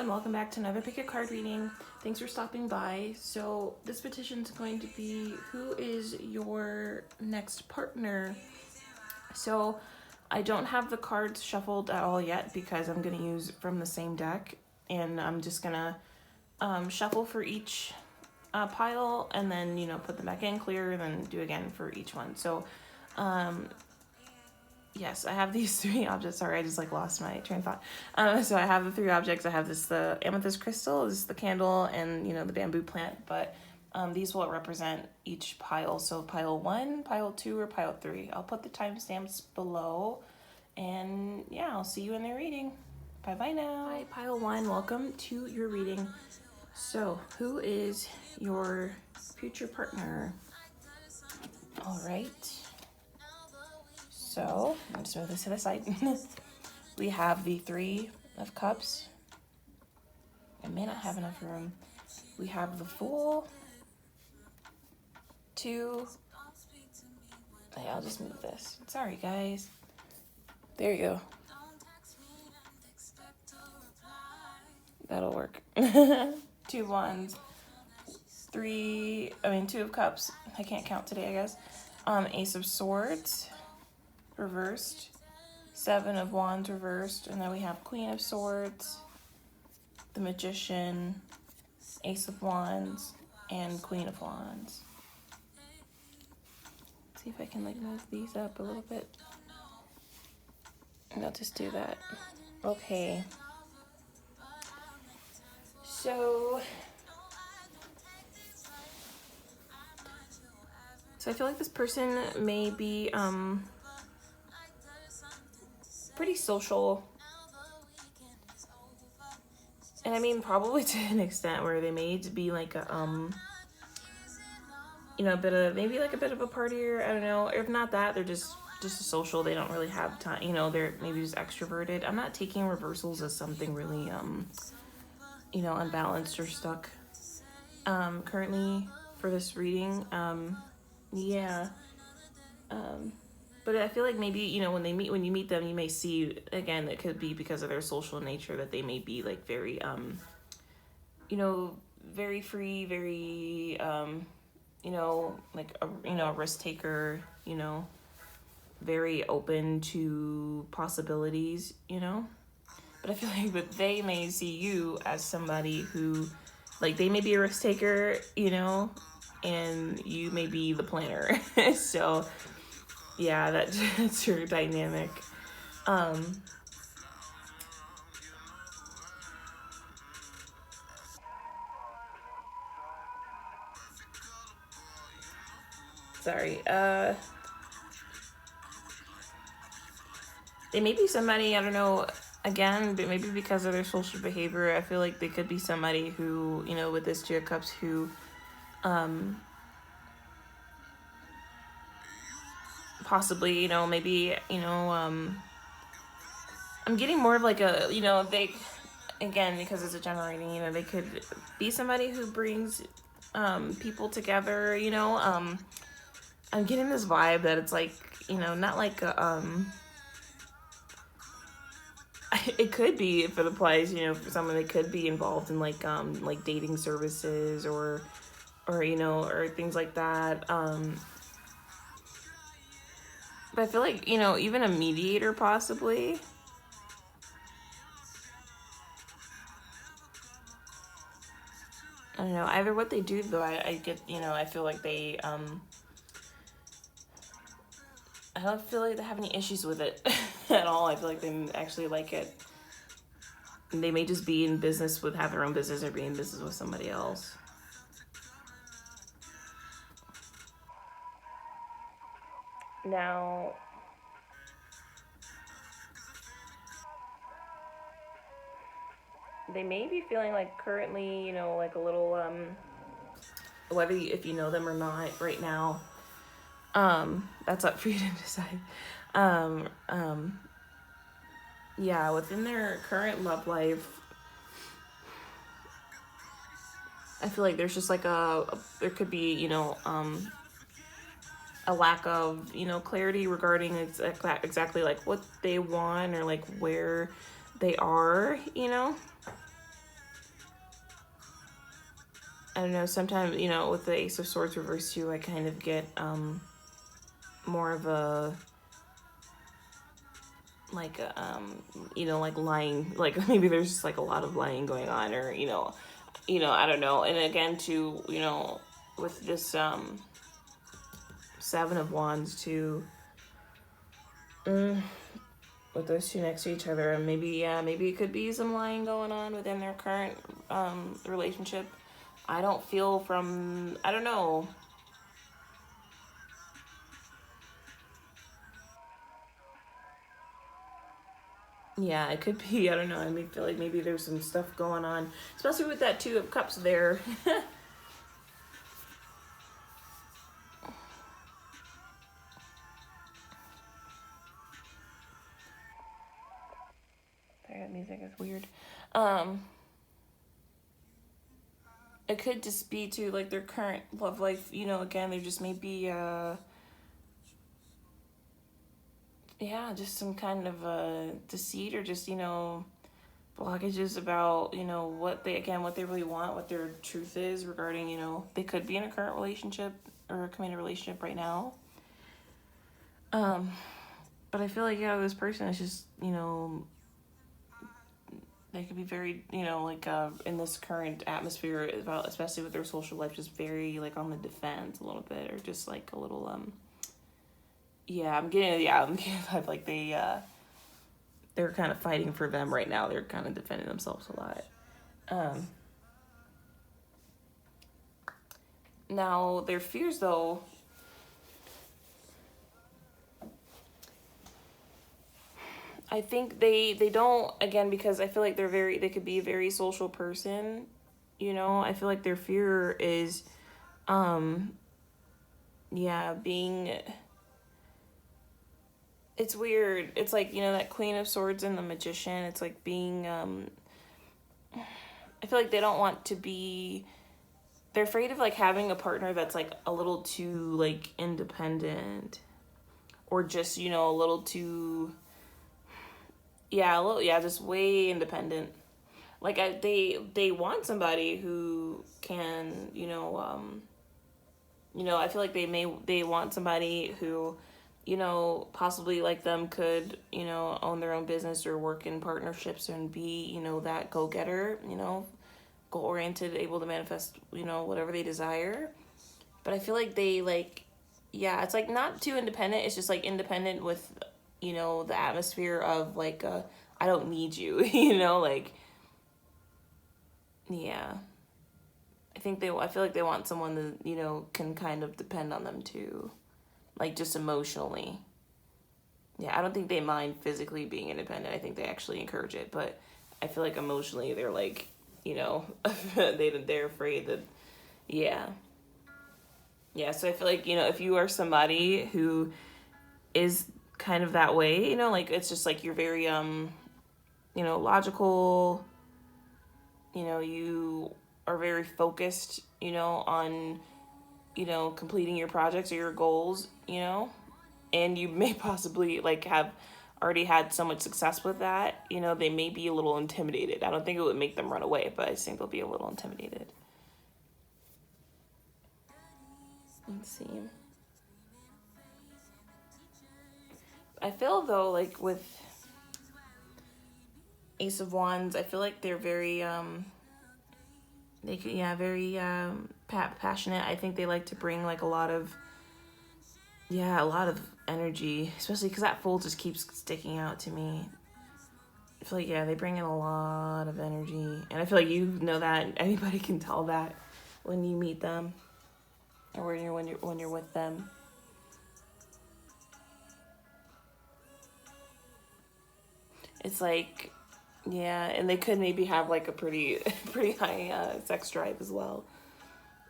everyone, welcome back to another pick a card reading. Thanks for stopping by. So this petition is going to be, who is your next partner? So I don't have the cards shuffled at all yet because I'm going to use from the same deck, and I'm just going to shuffle for each pile and then, put them back in, clear, and then do again for each one. So yes, I have these three objects. Sorry, I just lost my train of thought. So I have the three objects. I have the amethyst crystal, this is the candle, and the bamboo plant. But these will represent each pile. So pile 1, pile 2, or pile 3. I'll put the timestamps below, and yeah, I'll see you in their reading. Bye now. Hi, pile 1. Welcome to your reading. So who is your future partner? All right. So, I'll just move this to the side. We have the 3 of Cups. I may not have enough room. We have the Fool. 2. Okay, I'll just move this. Sorry, guys. There you go. That'll work. 2 Wands. 2 of Cups. I can't count today, I guess. Ace of Swords. Reversed, 7 of Wands reversed, and then we have Queen of Swords, the Magician, Ace of Wands, and Queen of Wands. Let's see if I can move these up a little bit. And I'll just do that. Okay. So I feel like this person may be pretty social, and I mean probably to an extent where they may be a bit of a bit of a partier. I don't know. If not that, they're just a social. They don't really have time. They're maybe just extroverted. I'm not taking reversals as something really unbalanced or stuck. Currently for this reading, yeah. But I feel like maybe, when you meet them, you may see, again, it could be because of their social nature that they may be very, very free, very, a risk taker, very open to possibilities, But I feel like that they may see you as somebody who, they may be a risk taker, and you may be the planner. So yeah, that's your dynamic. Sorry. They may be somebody, I don't know, again, but maybe because of their social behavior, I feel like they could be somebody who, with this 2 of Cups, who possibly, maybe, I'm getting more of they, again, because it's a general reading, they could be somebody who brings people together, I'm getting this vibe that it's not it could be, if it applies, for someone, they could be involved in dating services or things like that. But I feel like, even a mediator possibly. I don't know, either what they do, though, I get, I feel like they, I don't feel like they have any issues with it at all. I feel like they actually like it. And they may just be in business have their own business, or be in business with somebody else. Now, they may be feeling currently, a little, whether if you know them or not right now, that's up for you to decide. Yeah, within their current love life, I feel like there's just there could be, a lack of, clarity regarding exactly what they want, or where they are, I don't know, sometimes, you know, with the Ace of Swords reversed too, I kind of get more of a, like you know, like lying, like maybe there's just like a lot of lying going on, or I don't know. And again too, you know, with this Seven of Wands too, with those two next to each other, and maybe it could be some lying going on within their current relationship. I don't feel from, I don't know. Yeah, it could be. I don't know. I may feel like maybe there's some stuff going on, especially with that Two of Cups there. Sorry, that music is weird. Um, it could just be to like their current love life. You know, again, there just may be yeah, just some kind of deceit, or just, you know, blockages about, you know, what they really want, what their truth is regarding, you know, they could be in a current relationship or a committed relationship right now. But I feel like, yeah, this person is just, you know, they could be very, you know, like in this current atmosphere, about, especially with their social life, just very like on the defense a little bit, or just like a little I'm getting vibe like they're kind of fighting for them right now. They're kind of defending themselves a lot. Now their fears, though, I think they don't, again, because I feel like they could be a very social person. You know, I feel like their fear is, being. It's weird. It's like, you know, that Queen of Swords and the Magician. It's like being. I feel like they don't want to be. They're afraid of like having a partner that's like a little too like independent, or just, you know, a little too. Just way independent. Like they want somebody who can, I feel like they want somebody who, you know, possibly like them could, you know, own their own business or work in partnerships and be, you know, that go-getter, you know, goal-oriented, able to manifest, you know, whatever they desire. But I feel like they like, yeah, it's like not too independent. It's just like independent with, you know, the atmosphere of like, I don't need you, you know, like, yeah. I feel like they want someone that, you know, can kind of depend on them too. Like just emotionally. Yeah, I don't think they mind physically being independent. I think they actually encourage it, but I feel like emotionally they're like, you know, they're afraid that, yeah. Yeah, so I feel like, you know, if you are somebody who is kind of that way, you know, like it's just like you're very you know, logical, you know, you are very focused, you know, on, you know, completing your projects or your goals, you know, and you may possibly like have already had so much success with that, you know, they may be a little intimidated. I don't think it would make them run away, but I just think they'll be a little intimidated. Let's see. I feel though, like with Ace of Wands, I feel like they're very very passionate. I think they like to bring like a lot of energy, especially because that fold just keeps sticking out to me. I feel like, yeah, they bring in a lot of energy, and I feel like you know that anybody can tell that when you meet them, or when you're with them. It's like, yeah, and they could maybe have like a pretty pretty high sex drive as well,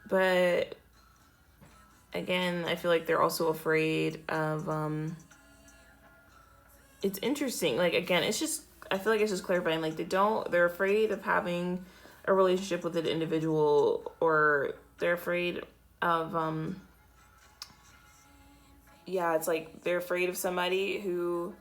but again, I feel like they're also afraid of it's interesting. Like again, it's just, I feel like it's just clarifying. Like they're afraid of having a relationship with an individual, or they're afraid of it's like they're afraid of somebody who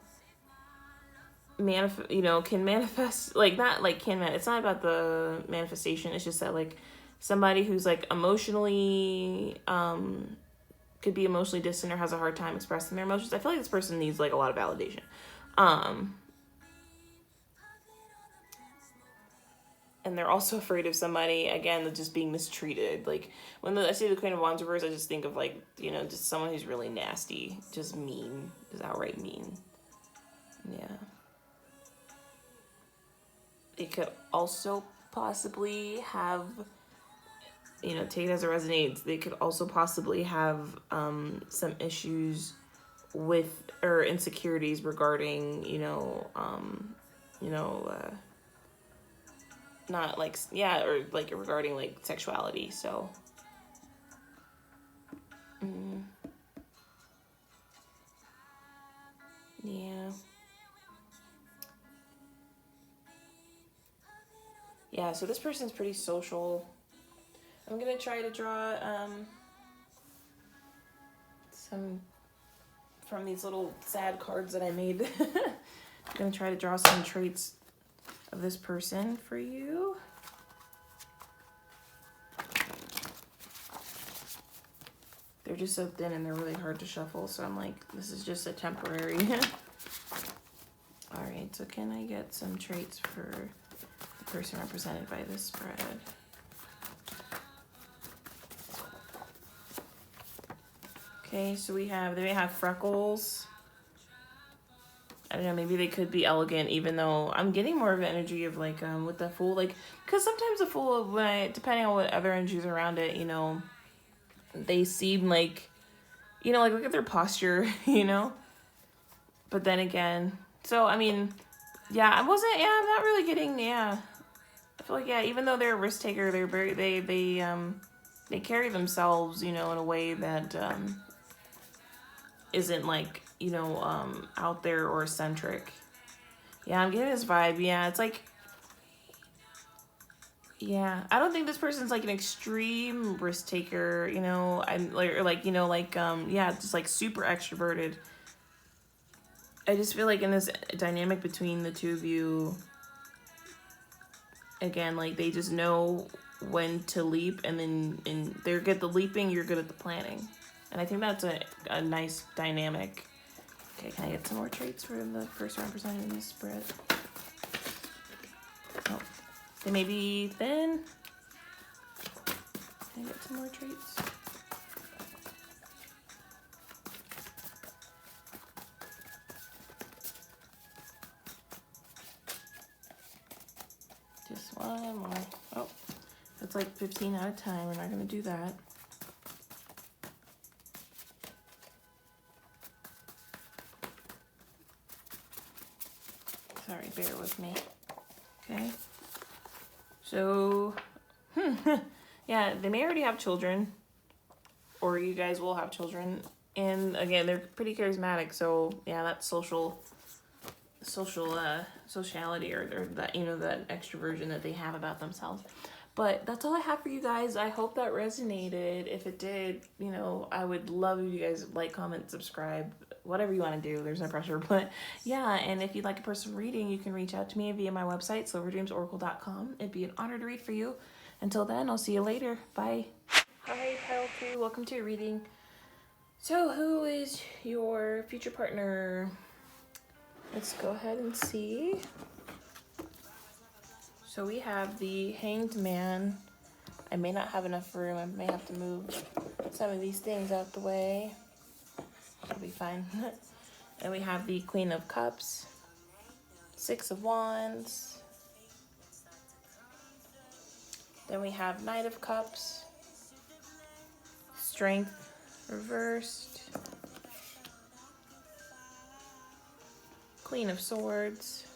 can manifest, like not like it's not about the manifestation. It's just that like somebody who's like emotionally, could be emotionally distant or has a hard time expressing their emotions. I feel like this person needs like a lot of validation. And they're also afraid of somebody, again, just being mistreated. Like, when I see the Queen of Wands reverse, I just think of, like, you know, just someone who's really nasty. Just mean. Just outright mean. Yeah. It could also possibly have, you know, take it as it resonates. They could also possibly have some issues with, or insecurities regarding, not like, yeah, or like regarding like sexuality. So yeah, so this person's pretty social. I'm gonna try to draw some from these little sad cards that I made. I'm gonna try to draw some traits of this person for you. They're just so thin and they're really hard to shuffle, so I'm like, this is just a temporary. All right, so can I get some traits for the person represented by this spread? Okay, so they may have freckles. I don't know, maybe they could be elegant, even though I'm getting more of an energy of like, with the Fool, like, because sometimes the Fool, depending on what other energies around it, you know, they seem like, you know, like, look at their posture, you know? But then again, so, I mean, I'm not really getting, I feel like, even though they're a risk taker, they're very, they carry themselves, you know, in a way that, isn't like, you know, out there or eccentric. Yeah, I'm getting this vibe. Yeah, it's like, yeah, I don't think this person's like an extreme risk taker, you know. I'm like, or like, you know, like, just like super extroverted. I just feel like in this dynamic between the two of you, again, like they just know when to leap, and then they're good at the leaping, you're good at the planning. And I think that's a nice dynamic. Okay, can I get some more traits for the person represented in this spread? Oh, they may be thin. Can I get some more traits? Just one more. Oh, that's like 15 out of time. We're not going to do that. Sorry, bear with me. Okay. So, yeah, they may already have children, or you guys will have children. And again, they're pretty charismatic. So yeah, that's sociality, or that, you know, that extroversion that they have about themselves. But that's all I have for you guys. I hope that resonated. If it did, you know, I would love if you guys like, comment, subscribe, whatever you want to do. There's no pressure. But yeah, and if you'd like a personal reading, you can reach out to me via my website, silverdreamsoracle.com. It'd be an honor to read for you. Until then, I'll see you later. Bye. Hi, Pile 2. Welcome to your reading. So, who is your future partner? Let's go ahead and see. So we have the Hanged Man. I may not have enough room. I may have to move some of these things out the way. It'll be fine. And we have the Queen of Cups, Six of Wands. Then we have Knight of Cups, Strength reversed, Queen of Swords.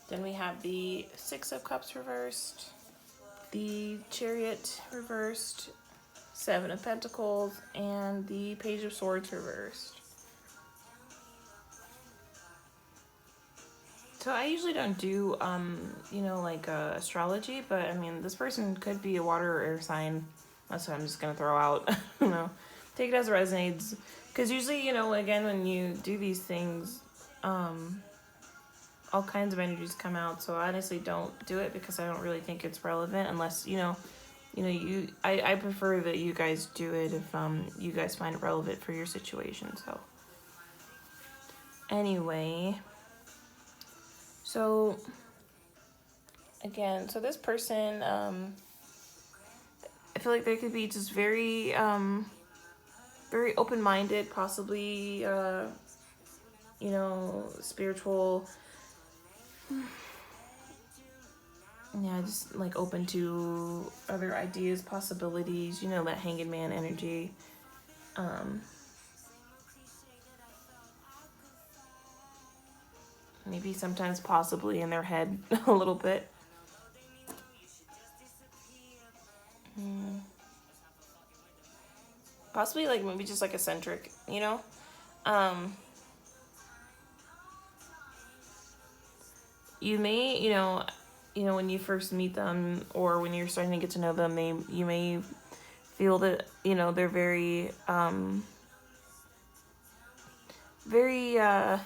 Then we have the Six of Cups reversed, the Chariot reversed, Seven of Pentacles, and the Page of Swords reversed. So I usually don't do, you know, like astrology, but I mean, this person could be a water or air sign. That's what I'm just going to throw out. You know, take it as it resonates. Because usually, you know, again, when you do these things, all kinds of energies come out. So I honestly don't do it because I don't really think it's relevant unless, I prefer that you guys do it if you guys find it relevant for your situation. So anyway, so again, so this person, I feel like they could be just very very open-minded, possibly spiritual. Yeah, just like open to other ideas, possibilities, that hanging man energy. Maybe sometimes possibly in their head a little bit. Possibly like maybe just like eccentric, you may, when you first meet them or when you're starting to get to know them, you may feel that, they're very, very, I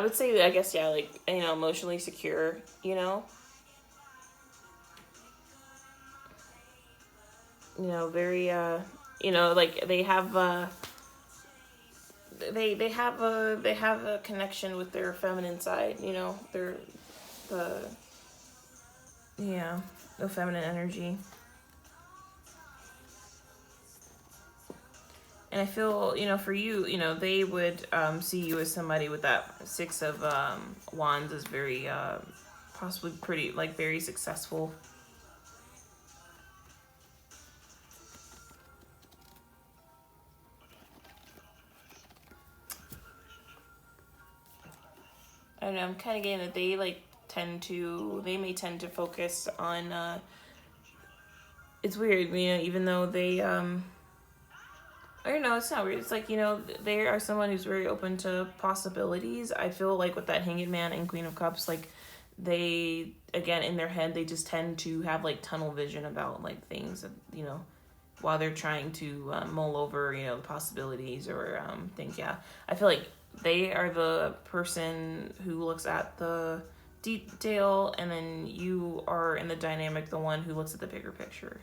would say, I guess, yeah, like, emotionally secure, very, like they have, they have a connection with their feminine side, their the feminine energy. And I feel, for you, they would see you as somebody with that Six of Wands as very possibly pretty, like very successful. I don't know, I'm kind of getting that they they may tend to focus on, it's weird, even though they, I don't know, it's not weird. It's like, they are someone who's very open to possibilities. I feel like with that Hanged Man and Queen of Cups, like, they, again, in their head, they just tend to have, like, tunnel vision about, like, things, while they're trying to mull over, the possibilities or things, yeah. I feel like they are the person who looks at the detail, and then you are in the dynamic, the one who looks at the bigger picture.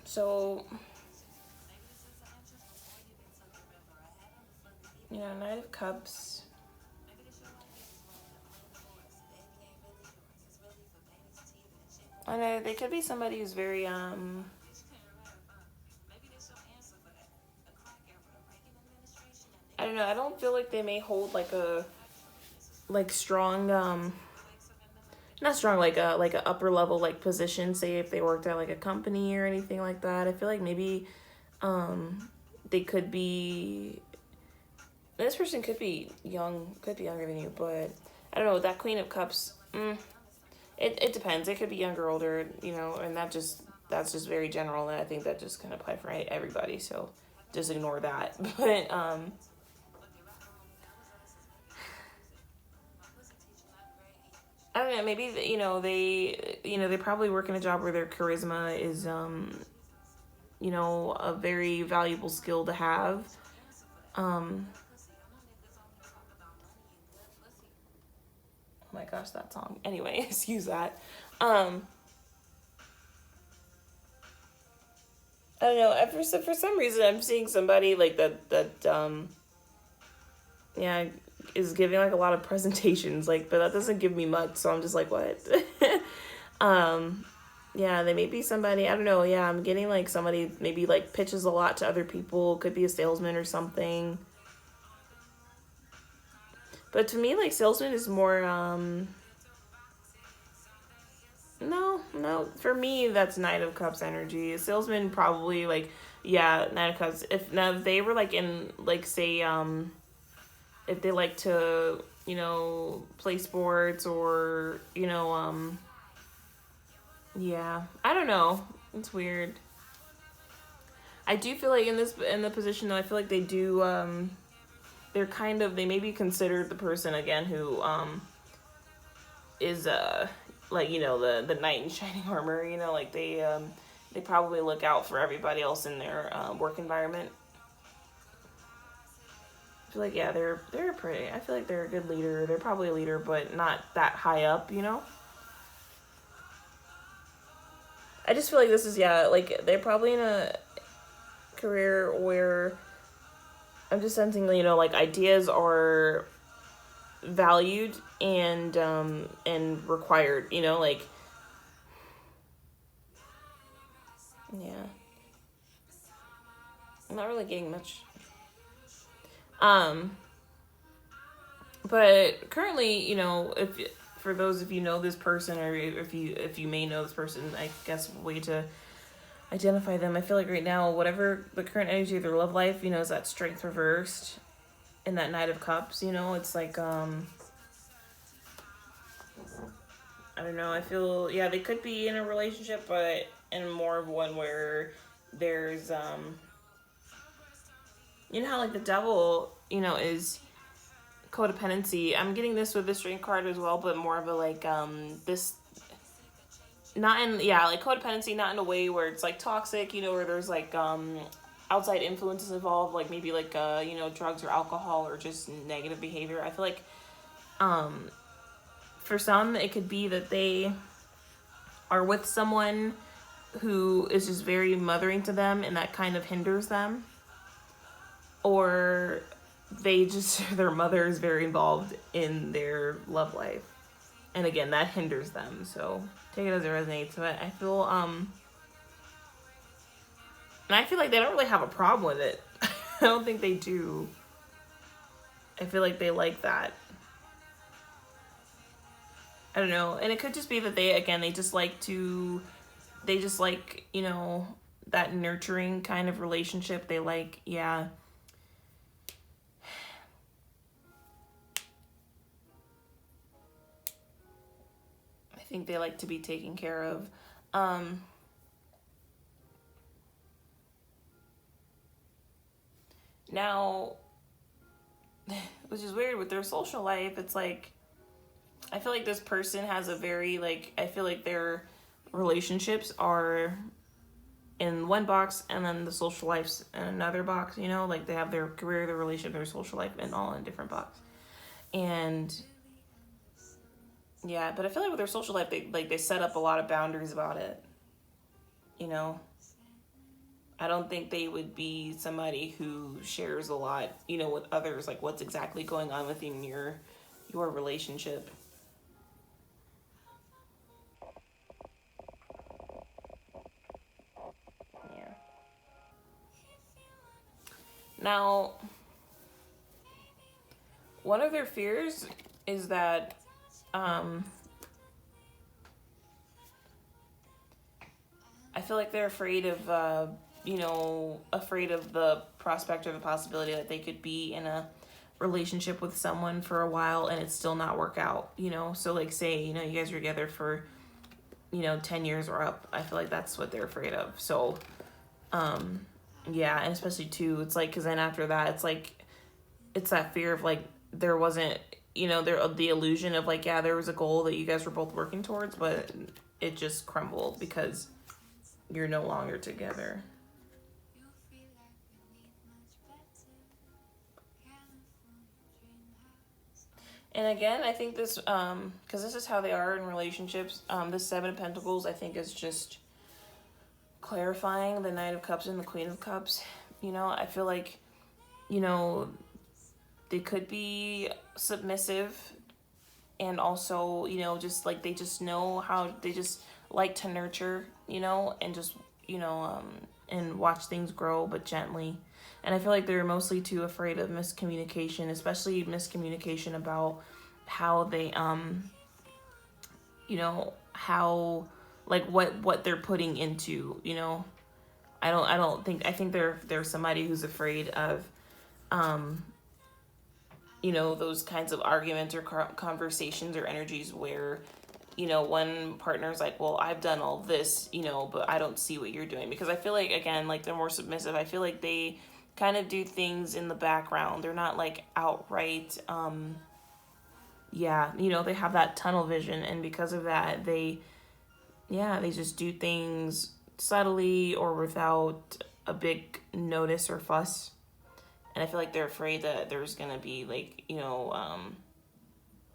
So, Knight of Cups. I know they could be somebody who's very I don't know, I don't feel like they may hold like a strong not strong, like a upper level like position, say if they worked at like a company or anything like that. I feel like maybe they could be, this person could be younger than you, but I don't know, that Queen of Cups, it depends. It could be younger or older, and that's just very general, and I think that just can apply for everybody, so just ignore that. But I don't know, maybe they probably work in a job where their charisma is a very valuable skill to have. Oh my gosh, that song. Anyway, excuse that. I don't know. For some reason, I'm seeing somebody like that is giving like a lot of presentations, like, but that doesn't give me much. So I'm just like, what? Yeah, they may be somebody, I don't know. Yeah, I'm getting like somebody maybe like pitches a lot to other people. Could be a salesman or something. But to me, like, salesman is more, no, for me, that's Knight of Cups energy. A salesman probably, like, yeah, Knight of Cups. If they were, like, in, like, say, if they like to, play sports or, yeah, I don't know. It's weird. I do feel like in the position, though, I feel like they do, they may be considered the person, again, who, is, like, you know, the knight in shining armor, you know, like they probably look out for everybody else in their work environment. I feel like, yeah, they're pretty. I feel like they're a good leader. They're probably a leader, but not that high up, you know? I just feel like this is, yeah, like, they're probably in a career where I'm just sensing, you know, like, ideas are valued and required, you know, like, yeah. I'm not really getting much. But currently, you know, if for those of you know this person, or if you may know this person, I guess a way to identify them. I feel like right now, whatever the current energy of their love life, you know, is that strength reversed in that Knight of Cups. You know, it's like I don't know. I feel, yeah, they could be in a relationship, but in more of one where there's you know how like the devil, you know, is codependency. I'm getting this with the strength card as well, but more of a like this, not in, yeah, like codependency, not in a way where it's like toxic, you know, where there's like outside influences involved, like maybe like you know, drugs or alcohol or just negative behavior. I feel like for some it could be that they are with someone who is just very mothering to them and that kind of hinders them, or they just their mother is very involved in their love life, and again that hinders them. So take it as it resonates. But I feel and I feel like they don't really have a problem with it. I don't think they do. I feel like they like that. I don't know. And it could just be that they, again, they just like, you know, that nurturing kind of relationship. They like, yeah. I think they like to be taken care of. Now, which is weird with their social life, it's like, I feel like this person has a very, like, I feel like their relationships are in one box and then the social life's in another box, you know? Like, they have their career, their relationship, their social life, and all in a different box. And, yeah, but I feel like with their social life, they set up a lot of boundaries about it, you know? I don't think they would be somebody who shares a lot, you know, with others, like what's exactly going on within your relationship. Yeah. Now, one of their fears is that I feel like they're afraid of you know, afraid of the prospect or the possibility that they could be in a relationship with someone for a while and it still not work out, you know? So like, say, you know, you guys are together for, you know, 10 years or up. I feel like that's what they're afraid of. So yeah, and especially too, it's like, because then after that, it's like, it's that fear of like, there wasn't, you know, the illusion of like, yeah, there was a goal that you guys were both working towards, but it just crumbled because you're no longer together. And again, I think this, because this is how they are in relationships, this Seven of Pentacles, I think, is just clarifying the Knight of Cups and the Queen of Cups. You know, I feel like, you know, they could be submissive and also, you know, just like they just know how, they just like to nurture, you know, and just, you know, and watch things grow, but gently. And I feel like they're mostly too afraid of miscommunication, especially miscommunication about how they, you know, how, like what they're putting into, you know. I think they're somebody who's afraid of, you know, those kinds of arguments or conversations or energies where, you know, one partner's like, well, I've done all this, you know, but I don't see what you're doing. Because I feel like, again, like they're more submissive. I feel like they kind of do things in the background. They're not like outright, yeah, you know, they have that tunnel vision, and because of that, they just do things subtly or without a big notice or fuss. And I feel like they're afraid that there's gonna be like, you know,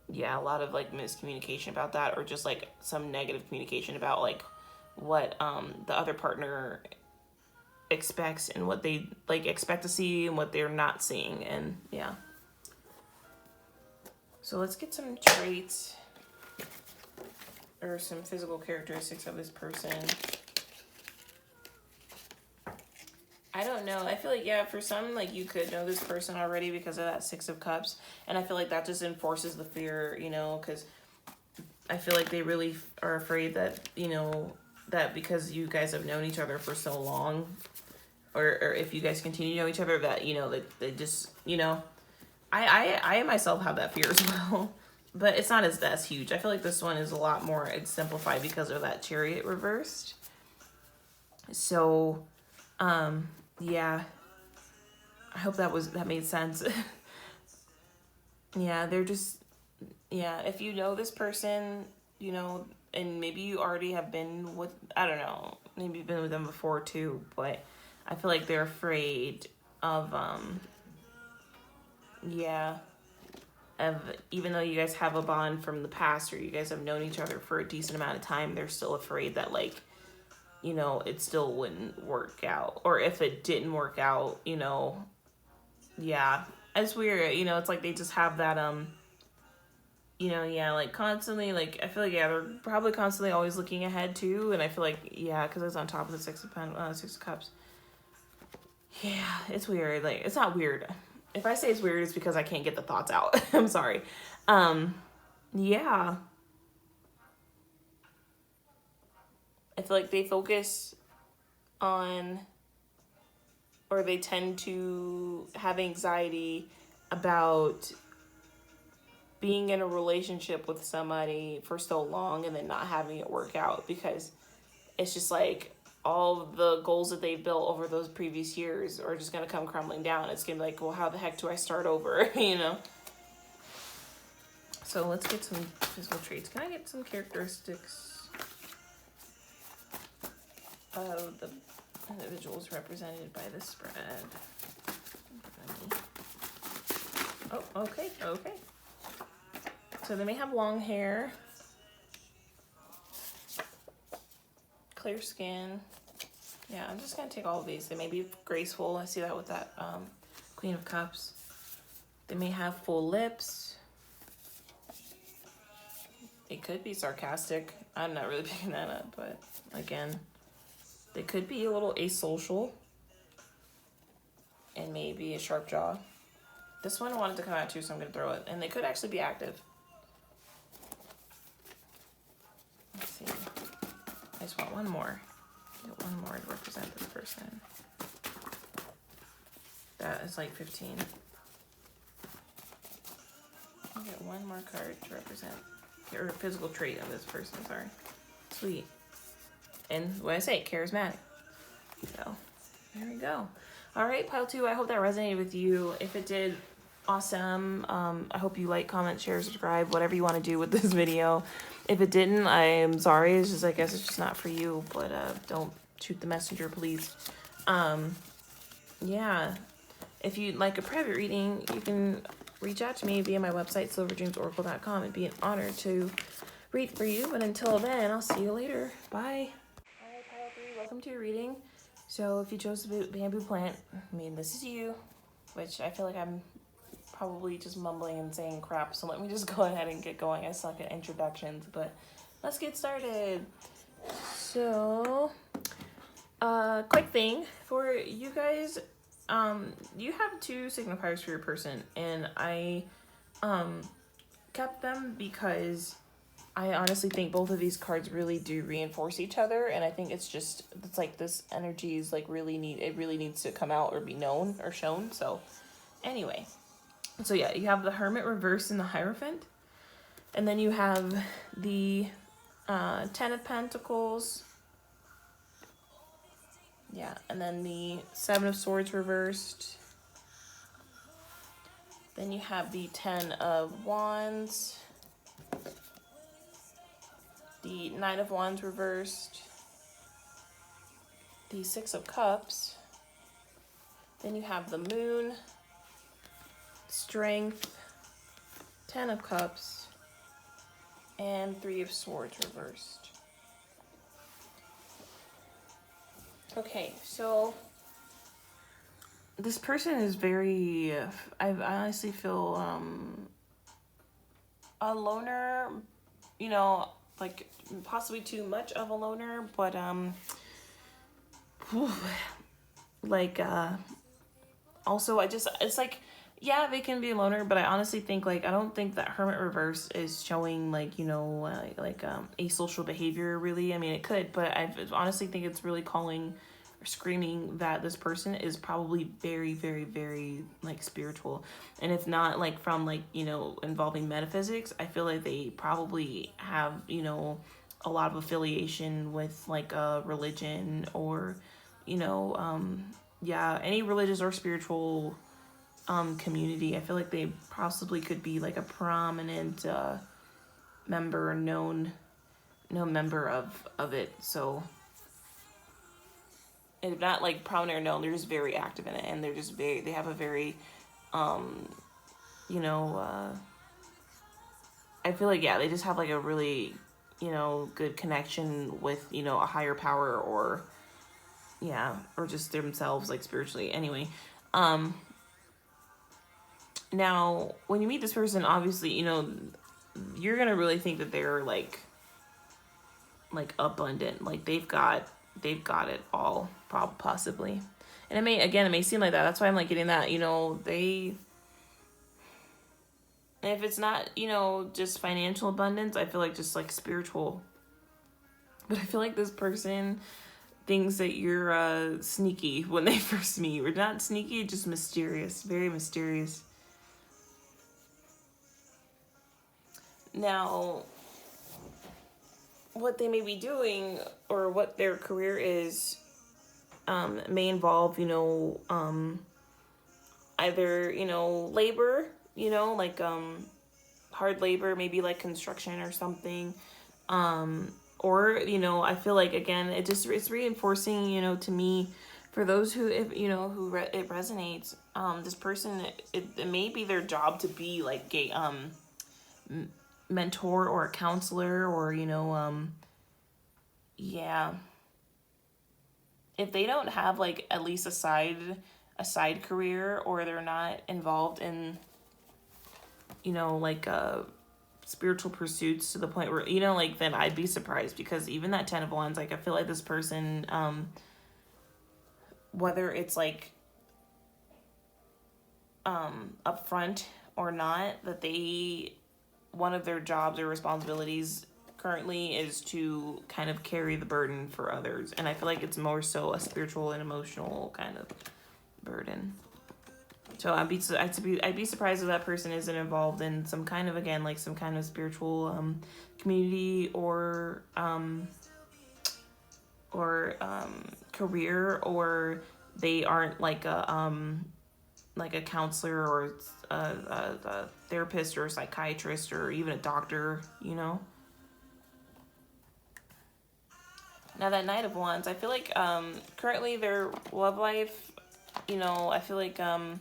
a lot of like miscommunication about that, or just like some negative communication about like what the other partner expects and what they like expect to see and what they're not seeing. And yeah, so let's get some traits or some physical characteristics of this person. I don't know. I feel like, yeah, for some, like, you could know this person already because of that Six of Cups. And I feel like that just enforces the fear, you know, because I feel like they really are afraid that, you know, that because you guys have known each other for so long, or if you guys continue to know each other, that, you know, that they just, you know, I myself have that fear as well. But it's not as huge. I feel like this one is a lot more simplified because of that Chariot reversed. So, yeah, I hope that made sense. Yeah, they're just, yeah, if you know this person, you know, and maybe you already have been with, I don't know, maybe you've been with them before too, but I feel like they're afraid of, yeah, of, even though you guys have a bond from the past, or you guys have known each other for a decent amount of time, they're still afraid that, like, you know, it still wouldn't work out. Or if it didn't work out, you know, yeah. It's weird, you know, it's like they just have that, you know, yeah, like constantly, like, I feel like, yeah, they're probably constantly always looking ahead too. And I feel like, yeah, because it's on top of the Six of Cups. Yeah, it's weird. Like, it's not weird. If I say it's weird, it's because I can't get the thoughts out. I'm sorry. Yeah. I feel like they focus on, or they tend to have anxiety about being in a relationship with somebody for so long and then not having it work out, because it's just like all the goals that they've built over those previous years are just going to come crumbling down. It's going to be like, well, how the heck do I start over? You know? So let's get some physical traits. Can I get some characteristics of the individuals represented by this spread? Oh, okay. So they may have long hair, clear skin. Yeah, I'm just going to take all of these. They may be graceful. I see that with that Queen of Cups. They may have full lips. It could be sarcastic. I'm not really picking that up, but again, they could be a little asocial and maybe a sharp jaw. This one wanted to come out too, so I'm going to throw it. And they could actually be active. Let's see. I just want one more. Get one more to represent this person. That is like 15. I'll get one more card to represent, or a physical trait of this person, sorry. Sweet. And what I say, charismatic. So, there we go. All right, pile 2, I hope that resonated with you. If it did, awesome. I hope you like, comment, share, subscribe, whatever you want to do with this video. If it didn't, I am sorry. It's just, I guess it's just not for you, but don't shoot the messenger, please. Yeah. If you'd like a private reading, you can reach out to me via my website, silverdreamsoracle.com. It'd be an honor to read for you. But until then, I'll see you later. Bye. All right, pile 3, welcome to your reading. So if you chose the bamboo plant, I mean, this is you, which I feel like I'm probably just mumbling and saying crap. So let me just go ahead and get going. I suck at introductions, but let's get started. So, quick thing for you guys. You have 2 signifiers for your person, and I kept them because I honestly think both of these cards really do reinforce each other, and I think it's like this energy is like really needs to come out or be known or shown. So anyway, so yeah, you have the Hermit reverse and the Hierophant, and then you have the 10 of Pentacles. Yeah, and then the 7 of Swords reversed. Then you have the 10 of Wands. the Nine of Wands reversed, the Six of Cups, then you have the Moon, Strength, Ten of Cups, and Three of Swords reversed. Okay, so this person is very, I honestly feel a loner, you know, like possibly too much of a loner, but like also it's like, yeah, they can be a loner, but I honestly think, like, I don't think that Hermit reverse is showing, like, you know, asocial behavior, really. I mean, it could, but I honestly think it's really calling or screaming that this person is probably very, very, very, like, spiritual. And if not, like, from, like, you know, involving metaphysics, I feel like they probably have, you know, a lot of affiliation with, like, a religion or, you know, yeah, any religious or spiritual community. I feel like they possibly could be like a prominent member, known member of it. So if not like prominent or known, they're just very active in it, and they're just they have a very you know, I feel like, yeah, they just have like a really, you know, good connection with, you know, a higher power, or yeah, or just themselves, like, spiritually. Anyway, now, when you meet this person, obviously, you know, you're gonna really think that they're like abundant, like they've got it all, possibly. And it may seem like that. That's why I'm like getting that, you know, if it's not, you know, just financial abundance, I feel like just like spiritual. But I feel like this person thinks that you're sneaky when they first meet. We're not sneaky, just mysterious, very mysterious. Now, what they may be doing, or what their career is, may involve, you know, either, you know, labor, you know, like hard labor, maybe like construction or something, or, you know, I feel like, again, it's reinforcing, you know, to me, for those who, if you know, who it resonates, this person, it may be their job to be like a mentor or a counselor, or, you know, yeah, if they don't have like at least a side career, or they're not involved in, you know, like spiritual pursuits to the point where, you know, like, then I'd be surprised, because even that Ten of Wands, like, I feel like this person, whether it's like upfront or not, that one of their jobs or responsibilities currently is to kind of carry the burden for others. And I feel like it's more so a spiritual and emotional kind of burden. So I'd be surprised if that person isn't involved in some kind of, again, like some kind of spiritual community, or career, or they aren't like a counselor, or a therapist, or a psychiatrist, or even a doctor, you know. Now, that Knight of Wands, I feel like currently their love life, you know, I feel like I'm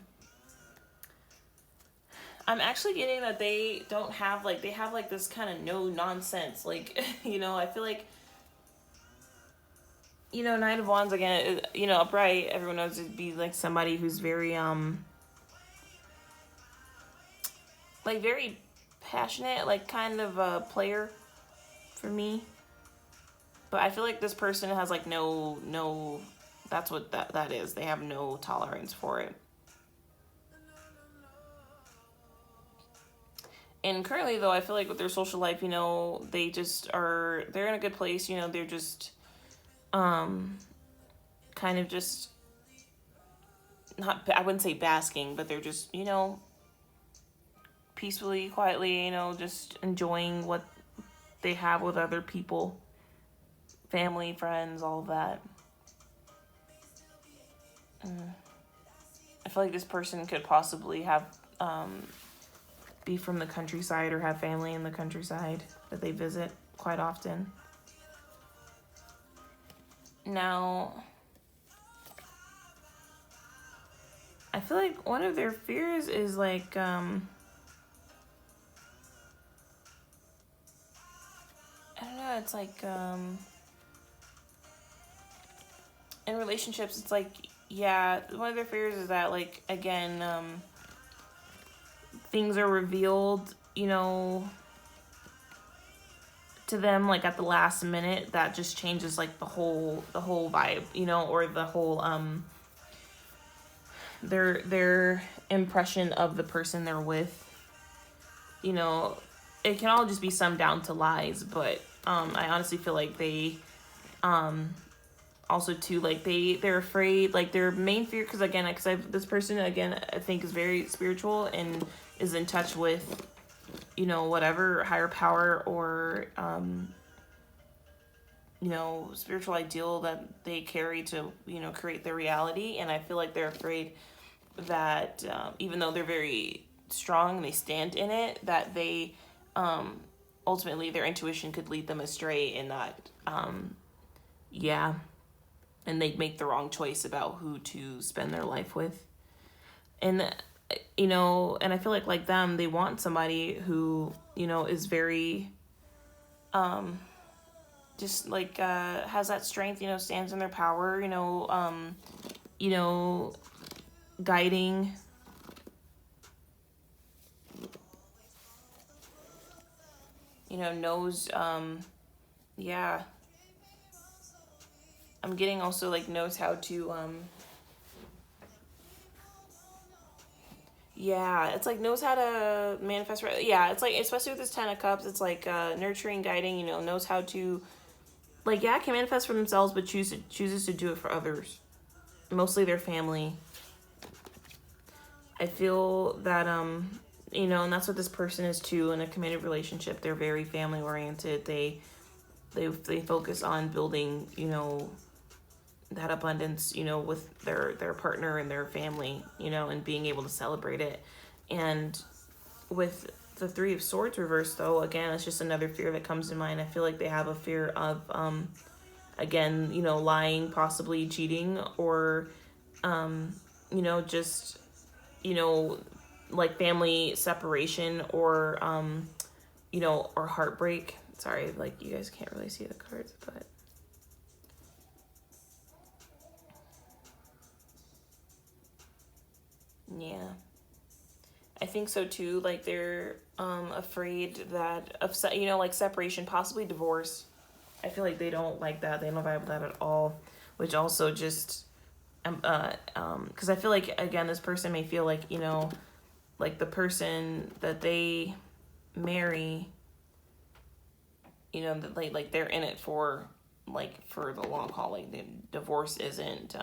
actually getting that they don't have, like, they have like this kind of no nonsense, like, you know, I feel like, you know, Knight of Wands, again, you know, upright, everyone knows it'd be like somebody who's very like very passionate, like kind of a player for me. But I feel like this person has like no, that's what that is. They have no tolerance for it. And currently, though, I feel like with their social life, you know, they're in a good place, you know, they're just kind of just not, I wouldn't say basking, but they're just, you know, peacefully, quietly, you know, just enjoying what they have with other people, family, friends, all of that. I feel like this person could possibly have be from the countryside, or have family in the countryside that they visit quite often. Now, I feel like one of their fears is like, I don't know, it's like, in relationships, it's like, yeah, one of their fears is that, like, again, things are revealed, you know, to them, like, at the last minute, that just changes, like, the whole vibe, you know, or the whole, their impression of the person they're with. You know, it can all just be summed down to lies, but I honestly feel like they also too, like, they're afraid, like, their main fear, because again, because this person again, I think, is very spiritual and is in touch with, you know, whatever higher power or you know, spiritual ideal that they carry to, you know, create their reality. And I feel like they're afraid that even though they're very strong and they stand in it, that they ultimately their intuition could lead them astray, and that yeah, and they'd make the wrong choice about who to spend their life with. And you know, and I feel like them, they want somebody who, you know, is very just like has that strength, you know, stands in their power, you know, guiding, you know, knows yeah, I'm getting also like knows how to yeah, it's like knows how to manifest. Yeah, it's like, especially with this 10 of Cups, it's like nurturing, guiding, you know, knows how to, like, yeah, can manifest for themselves, but chooses to do it for others, mostly their family. I feel that you know, and that's what this person is too in a committed relationship. They're very family oriented. They focus on building, you know, that abundance, you know, with their partner and their family, you know, and being able to celebrate it. And with the Three of Swords reversed, though, again, it's just another fear that comes to mind. I feel like they have a fear of again, you know, lying, possibly cheating, or you know, just, you know, like family separation, or you know, or heartbreak. Sorry, like, you guys can't really see the cards, but yeah, I think so too. Like, they're afraid that of, you know, like separation, possibly divorce. I feel like they don't like that. They don't vibe with that at all, which also just because I feel like, again, this person may feel like, you know, like the person that they marry, you know, that like they're in it for, like, for the long haul. Like, the divorce isn't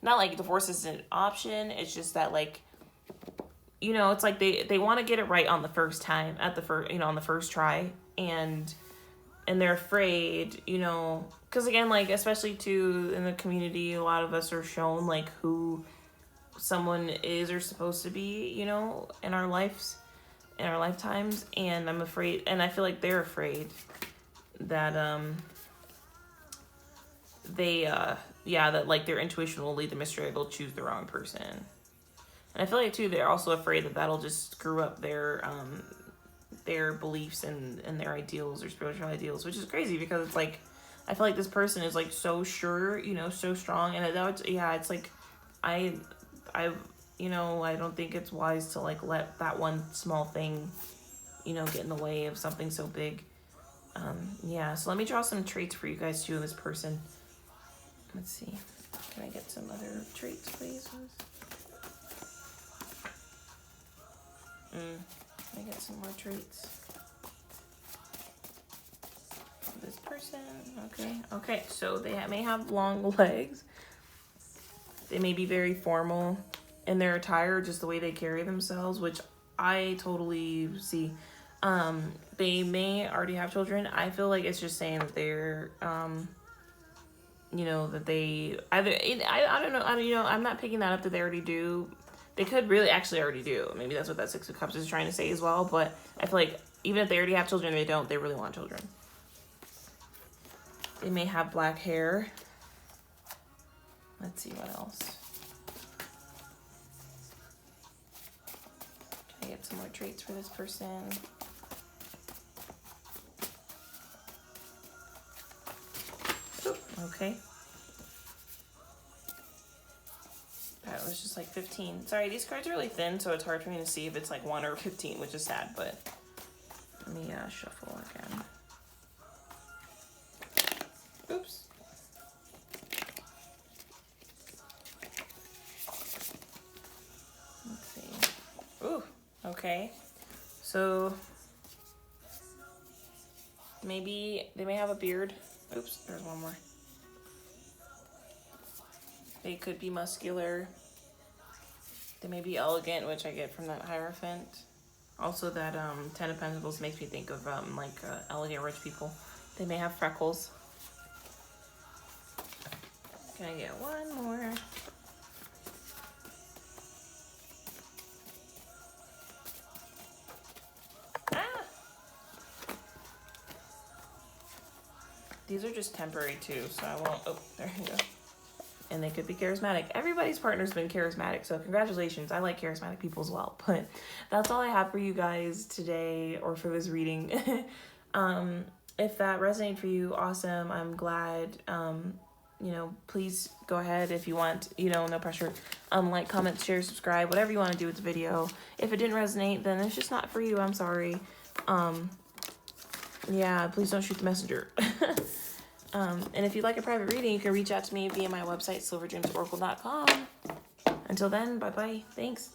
not like divorce isn't an option. It's just that, like, you know, it's like they want to get it right on the first time, at the first, you know, on the first try, and they're afraid, you know, because again, like, especially too in the community, a lot of us are shown like who someone is or supposed to be, you know, in our lives, in our lifetimes. And I'm afraid, and I feel like they're afraid that they yeah, that like their intuition will lead them astray. They'll choose the wrong person. And I feel like too, they're also afraid that that'll just screw up their beliefs and their ideals, or spiritual ideals, which is crazy, because it's like, I feel like this person is like so sure, you know, so strong. And it's like, I you know, I don't think it's wise to like let that one small thing, you know, get in the way of something so big. Yeah, so let me draw some traits for you guys too in this person. Let's see, can I get some other traits, please? Can I get some more traits for this person? Okay, so they may have long legs. They may be very formal in their attire, just the way they carry themselves, which I totally see. They may already have children. I feel like it's just saying that they're, you know, that they either, I don't know, you know, I'm not picking that up that they already do. They could really actually already do. Maybe that's what that Six of Cups is trying to say as well. But I feel like even if they already have children, they really want children. They may have black hair. Let's see what else. Try to get some more traits for this person. Oop, okay. That was just like 15. Sorry, these cards are really thin, so it's hard for me to see if it's like 1 or 15, which is sad, but let me shuffle again. Oops. Let's see. Ooh, okay. So maybe they may have a beard. Oops, there's one more. They could be muscular. They may be elegant, which I get from that Hierophant. Also that 10 of Pentacles makes me think of elegant rich people. They may have freckles. Can I get one more? Ah! These are just temporary too, so I won't, oh, there you go. And they could be charismatic. Everybody's partner's been charismatic, so congratulations. I like charismatic people as well. But that's all I have for you guys today, or for this reading. If that resonated for you, awesome. I'm glad. You know, please go ahead if you want, you know, no pressure. Like, comment, share, subscribe, whatever you want to do with the video. If it didn't resonate, then it's just not for you. I'm sorry. Yeah, please don't shoot the messenger. And if you'd like a private reading, you can reach out to me via my website, silverdreamsoracle.com. Until then, bye-bye. Thanks.